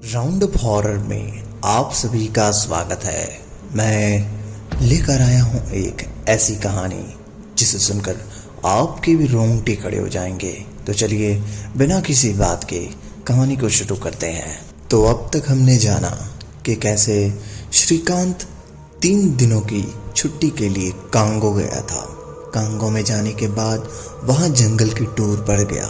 Round up horror में आप सभी का स्वागत है। मैं लेकर आया हूँ एक ऐसी कहानी जिसे सुनकर आपके भी रोंगटे खड़े हो जाएंगे। तो चलिए बिना किसी बात के कहानी को शुरू करते हैं। तो अब तक हमने जाना कि कैसे श्रीकांत 3 दिनों की छुट्टी के लिए कांगो गया था। कांगो में जाने के बाद वहाँ जंगल की टूर पर गया।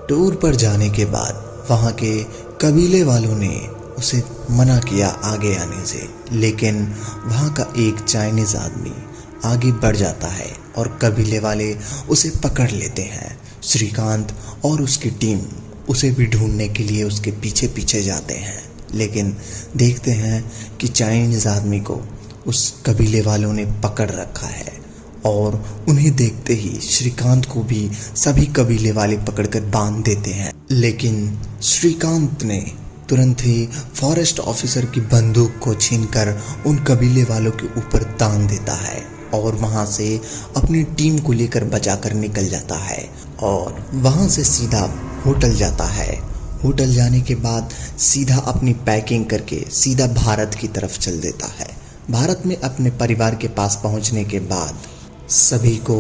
टूर पर जाने के बाद वहाँ के कबीले वालों ने उसे मना किया आगे आने से, लेकिन वहाँ का एक चाइनीज आदमी आगे बढ़ जाता है और कबीले वाले उसे पकड़ लेते हैं। श्रीकांत और उसकी टीम उसे भी ढूंढने के लिए उसके पीछे पीछे जाते हैं, लेकिन देखते हैं कि चाइनीज आदमी को उस कबीले वालों ने पकड़ रखा है और उन्हें देखते ही श्रीकांत को भी सभी कबीले वाले पकड़कर बांध देते हैं। लेकिन श्रीकांत ने तुरंत ही फॉरेस्ट ऑफिसर की बंदूक को छीनकर उन कबीले वालों के ऊपर तान देता है और वहां से अपनी टीम को लेकर बचाकर निकल जाता है और वहां से सीधा होटल जाता है। होटल जाने के बाद सीधा अपनी पैकिंग करके सीधा भारत की तरफ चल देता है। भारत में अपने परिवार के पास पहुंचने के बाद सभी को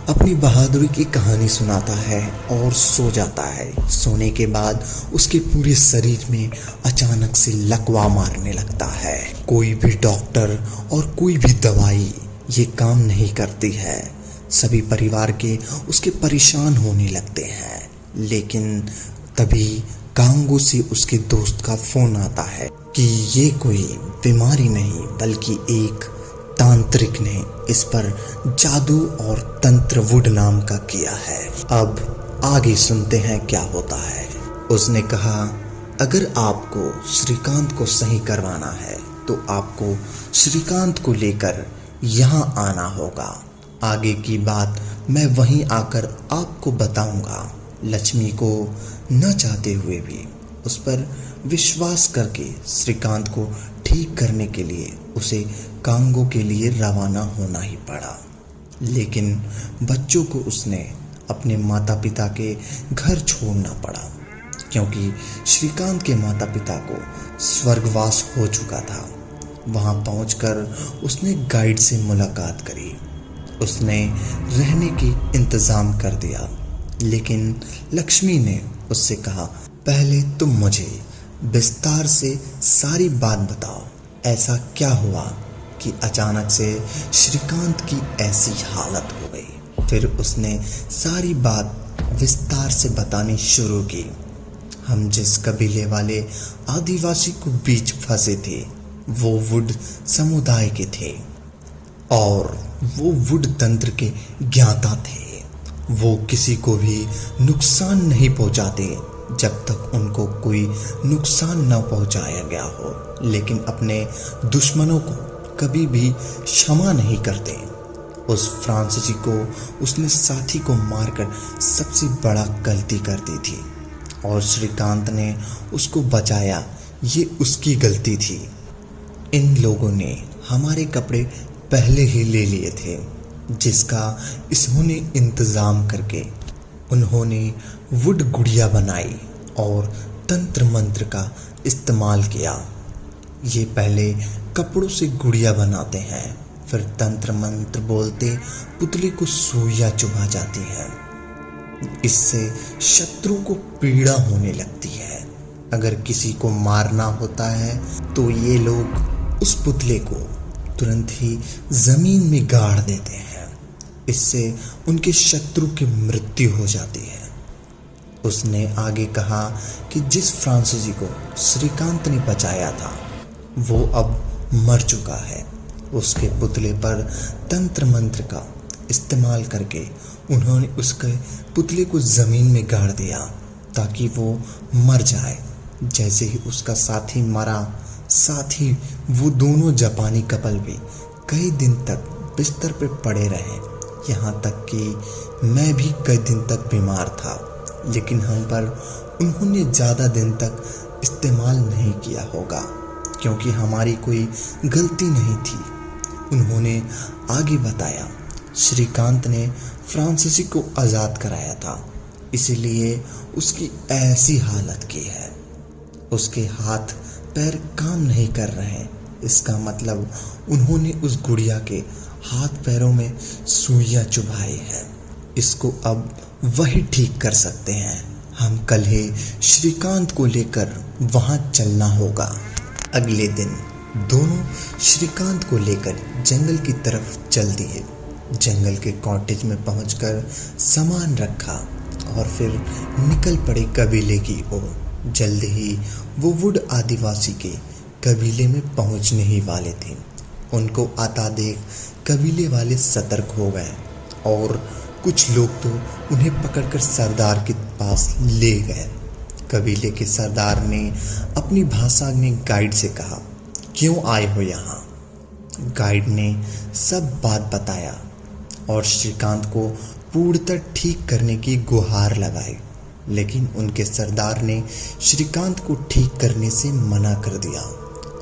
अपनी बहादुरी की कहानी सुनाता है और सो जाता है। सोने के बाद उसके पूरे शरीर में अचानक से लकवा मारने लगता है। कोई भी डॉक्टर और कोई भी दवाई ये काम नहीं करती है। सभी परिवार के उसके परेशान होने लगते हैं, लेकिन तभी कांगो से उसके दोस्त का फोन आता है कि ये कोई बीमारी नहीं बल्कि एक तांत्रिक ने इस पर जादू और तंत्र वुड नाम का किया है। अब आगे सुनते हैं क्या होता है। उसने कहा, अगर आपको श्रीकांत को सही करवाना है तो आपको श्रीकांत को लेकर यहाँ आना होगा। आगे की बात मैं वहीं आकर आपको बताऊंगा। लक्ष्मी को न चाहते हुए भी उस पर विश्वास करके श्रीकांत को ठीक करने के लिए उसे कांगो के लिए रवाना होना ही पड़ा। लेकिन बच्चों को उसने अपने माता पिता के घर छोड़ना पड़ा, क्योंकि श्रीकांत के माता पिता को स्वर्गवास हो चुका था। वहां पहुंचकर उसने गाइड से मुलाकात करी। उसने रहने की इंतज़ाम कर दिया, लेकिन लक्ष्मी ने उससे कहा, पहले तुम मुझे विस्तार से सारी बात बताओ। ऐसा क्या हुआ कि अचानक से श्रीकांत की ऐसी हालत हो गई। फिर उसने सारी बात विस्तार से बतानी शुरू की। हम जिस कबीले वाले आदिवासी को बीच फंसे थे वो वुड समुदाय के थे और वो वुड तंत्र के ज्ञाता थे। वो किसी को भी नुकसान नहीं पहुंचाते जब तक उनको कोई नुकसान न पहुंचाया गया हो, लेकिन अपने दुश्मनों को कभी भी क्षमा नहीं करते। उस फ्रांसीसी को उसने साथी को मारकर सबसे बड़ा गलती कर दी थी और श्रीकांत ने उसको बचाया, ये उसकी गलती थी। इन लोगों ने हमारे कपड़े पहले ही ले लिए थे, जिसका इन्होंने इंतज़ाम करके उन्होंने वुड गुड़िया बनाई और तंत्र मंत्र का इस्तेमाल किया। ये पहले कपड़ों से गुड़िया बनाते हैं, फिर तंत्र मंत्र बोलते पुतले को सुइयां चुभा जाती है। इससे शत्रु को पीड़ा होने लगती है। अगर किसी को मारना होता है तो ये लोग उस पुतले को तुरंत ही जमीन में गाड़ देते हैं। इससे उनके शत्रु की मृत्यु हो जाती है। उसने आगे कहा कि जिस फ्रांसीसी को श्रीकांत ने बचाया था वो अब मर चुका है। उसके पुतले पर तंत्र मंत्र का इस्तेमाल करके उन्होंने उसके पुतले को ज़मीन में गाड़ दिया ताकि वो मर जाए। जैसे ही उसका साथी मरा, साथ ही वो दोनों जापानी कपल भी कई दिन तक बिस्तर पर पड़े रहे। यहाँ तक कि मैं भी कई दिन तक बीमार था, लेकिन हम पर उन्होंने ज़्यादा दिन तक इस्तेमाल नहीं किया होगा क्योंकि हमारी कोई गलती नहीं थी। उन्होंने आगे बताया, श्रीकांत ने फ्रांसीसी को आज़ाद कराया था, इसलिए उसकी ऐसी हालत की है। उसके हाथ पैर काम नहीं कर रहे। इसका मतलब उन्होंने उस गुड़िया के हाथ पैरों में सुइयां चुभाई है। इसको अब वही ठीक कर सकते हैं। हम कल ही श्रीकांत को लेकर वहां चलना होगा। अगले दिन दोनों श्रीकांत को लेकर जंगल की तरफ चल दिए। जंगल के कॉटेज में पहुंचकर सामान रखा और फिर निकल पड़े कबीले की ओर। जल्द ही वो वुड आदिवासी के कबीले में पहुंचने ही वाले थे। उनको आता देख कबीले वाले सतर्क हो गए और कुछ लोग तो उन्हें पकड़कर सरदार के पास ले गए। कबीले के सरदार ने अपनी भाषा में गाइड से कहा, क्यों आए हो यहाँ? गाइड ने सब बात बताया और श्रीकांत को पूर्णतः ठीक करने की गुहार लगाई, लेकिन उनके सरदार ने श्रीकांत को ठीक करने से मना कर दिया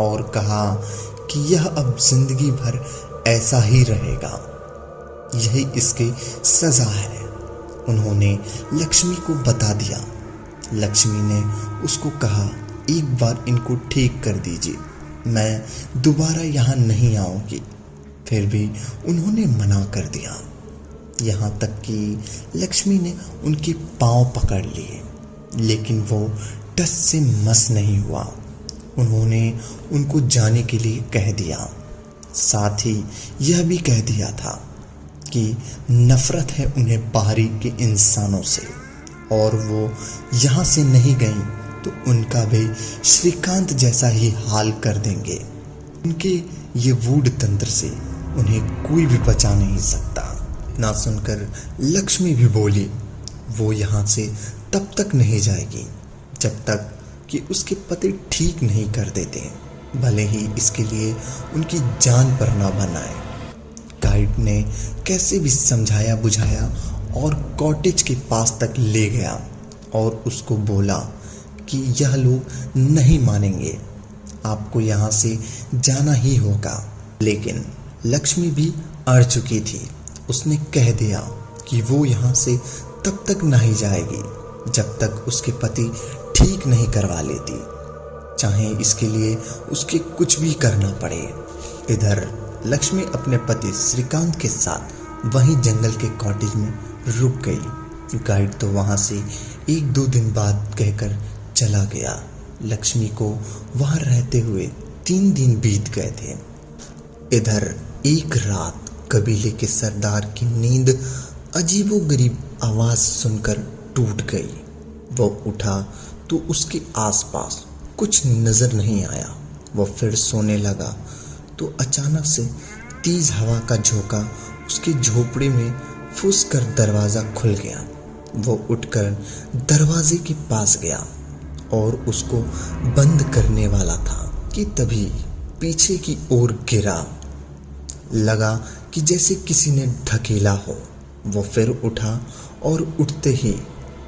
और कहा कि यह अब जिंदगी भर ऐसा ही रहेगा, यही इसकी सजा है। उन्होंने लक्ष्मी को बता दिया। लक्ष्मी ने उसको कहा, एक बार इनको ठीक कर दीजिए, मैं दोबारा यहाँ नहीं आऊँगी। फिर भी उन्होंने मना कर दिया। यहाँ तक कि लक्ष्मी ने उनके पांव पकड़ लिए, लेकिन वो टस से मस नहीं हुआ। उन्होंने उनको जाने के लिए कह दिया। साथ ही यह भी कह दिया था कि नफरत है उन्हें बाहरी के इंसानों से, और वो यहाँ से नहीं गई तो उनका भी श्रीकांत जैसा ही हाल कर देंगे। उनके ये वूड तंत्र से उन्हें कोई भी बचा नहीं सकता। ना सुनकर लक्ष्मी भी बोली, वो यहाँ से तब तक नहीं जाएगी जब तक कि उसके पति ठीक नहीं कर देते, भले ही इसके लिए उनकी जान पर ना बनाए। गाइड ने कैसे भी समझाया बुझाया और कॉटेज के पास तक ले गया और उसको बोला कि यह लोग नहीं मानेंगे, आपको यहाँ से जाना ही होगा। लेकिन लक्ष्मी भी अड़ चुकी थी। उसने कह दिया कि वो यहाँ से तब तक नहीं जाएगी जब तक उसके पति ठीक नहीं करवा लेती, चाहे इसके लिए उसके कुछ भी करना पड़े। इधर लक्ष्मी अपने पति श्रीकांत के साथ वहीं जंगल के कॉटेज में रुक गई। गाइड तो वहां से 1-2 दिन बाद कहकर चला गया। लक्ष्मी को वहां रहते हुए 3 दिन बीत गए थे। इधर एक रात कबीले के सरदार की नींद अजीबोगरीब आवाज सुनकर टूट गई। वो उठा तो उसके आसपास कुछ नजर नहीं आया। वो फिर सोने लगा तो अचानक से तेज हवा का झोंका उसके झोपड़े में फुस कर दरवाजा खुल गया। वो उठकर दरवाजे के पास गया और उसको बंद करने वाला था कि तभी पीछे की ओर गिरा। लगा कि जैसे किसी ने ढकेला हो। वो फिर उठा और उठते ही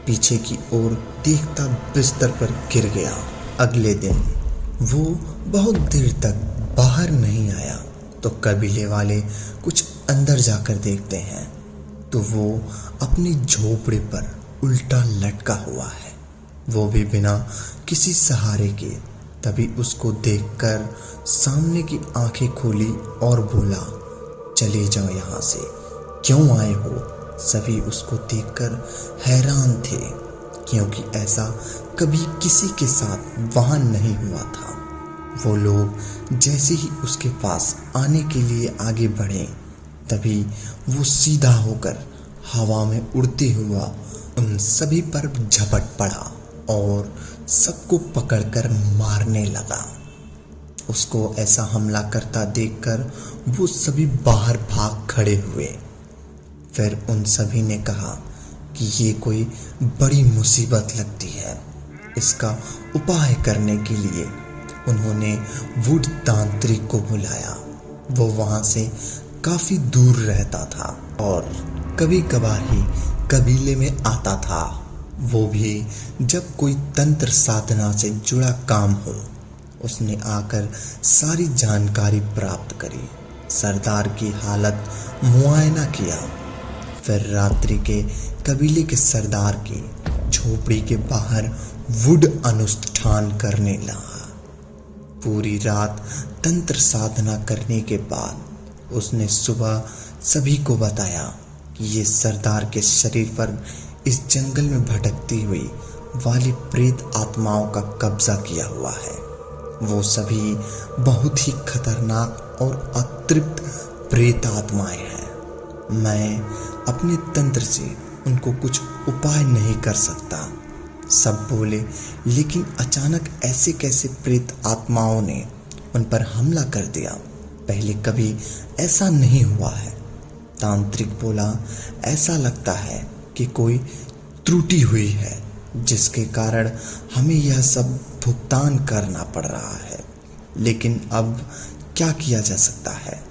पीछे की ओर देखता बिस्तर पर गिर गया। अगले दिन वो बहुत देर तक बाहर नहीं आया तो कबीले वाले कुछ अंदर जाकर देखते हैं तो वो अपने झोपड़े पर उल्टा लटका हुआ है, वो भी बिना किसी सहारे के। तभी उसको देखकर सामने की आंखें खोली और बोला, चले जाओ यहाँ से, क्यों आए हो? सभी उसको देखकर हैरान थे क्योंकि ऐसा कभी किसी के साथ वहां नहीं हुआ था। वो लोग जैसे ही उसके पास आने के लिए आगे बढ़े तभी वो सीधा होकर हवा में उड़ते हुआ उन सभी पर झपट पड़ा और सबको पकड़कर मारने लगा। उसको ऐसा हमला करता देखकर वो सभी बाहर भाग खड़े हुए। फिर उन सभी ने कहा कि ये कोई बड़ी मुसीबत लगती है। इसका उपाय करने के लिए उन्होंने वुड तांत्रिक को बुलाया। वो वहां से काफी दूर रहता था और कभी कभार ही कबीले में आता था, वो भी जब कोई तंत्र साधना से जुड़ा काम हो। उसने आकर सारी जानकारी प्राप्त करी, सरदार की हालत मुआयना किया। फिर रात्रि के कबीले के सरदार की झोपड़ी के बाहर वुड अनुष्ठान करने लगा। पूरी रात तंत्र साधना करने के बाद उसने सुबह सभी को बताया कि ये सरदार के शरीर पर इस जंगल में भटकती हुई वाली प्रेत आत्माओं का कब्जा किया हुआ है। वो सभी बहुत ही खतरनाक और अतृप्त प्रेत आत्माएं हैं। मैं अपने तंत्र से उनको कुछ उपाय नहीं कर सकता, सब बोले। लेकिन अचानक ऐसे कैसे प्रेत आत्माओं ने उन पर हमला कर दिया, पहले कभी ऐसा नहीं हुआ है। तांत्रिक बोला, ऐसा लगता है कि कोई त्रुटि हुई है जिसके कारण हमें यह सब भुगतान करना पड़ रहा है। लेकिन अब क्या किया जा सकता है,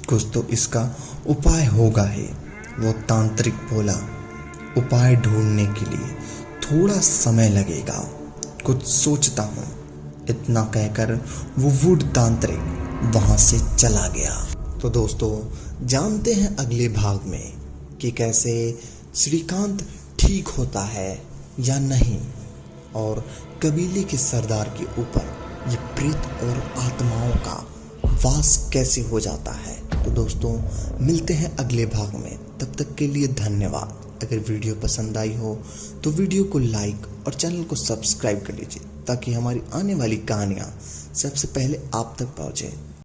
कुछ तो इसका उपाय होगा ही। वो तांत्रिक बोला, उपाय ढूंढने के लिए थोड़ा समय लगेगा, कुछ सोचता हूँ। इतना कहकर वो वुड तांत्रिक वहां से चला गया। तो दोस्तों जानते हैं अगले भाग में कि कैसे श्रीकांत ठीक होता है या नहीं, और कबीले के सरदार के ऊपर ये प्रेत और आत्माओं का वास कैसे हो जाता है। तो दोस्तों मिलते हैं अगले भाग में, तब तक के लिए धन्यवाद। अगर वीडियो पसंद आई हो तो वीडियो को लाइक और चैनल को सब्सक्राइब कर लीजिए ताकि हमारी आने वाली कहानियाँ सबसे पहले आप तक पहुँचे।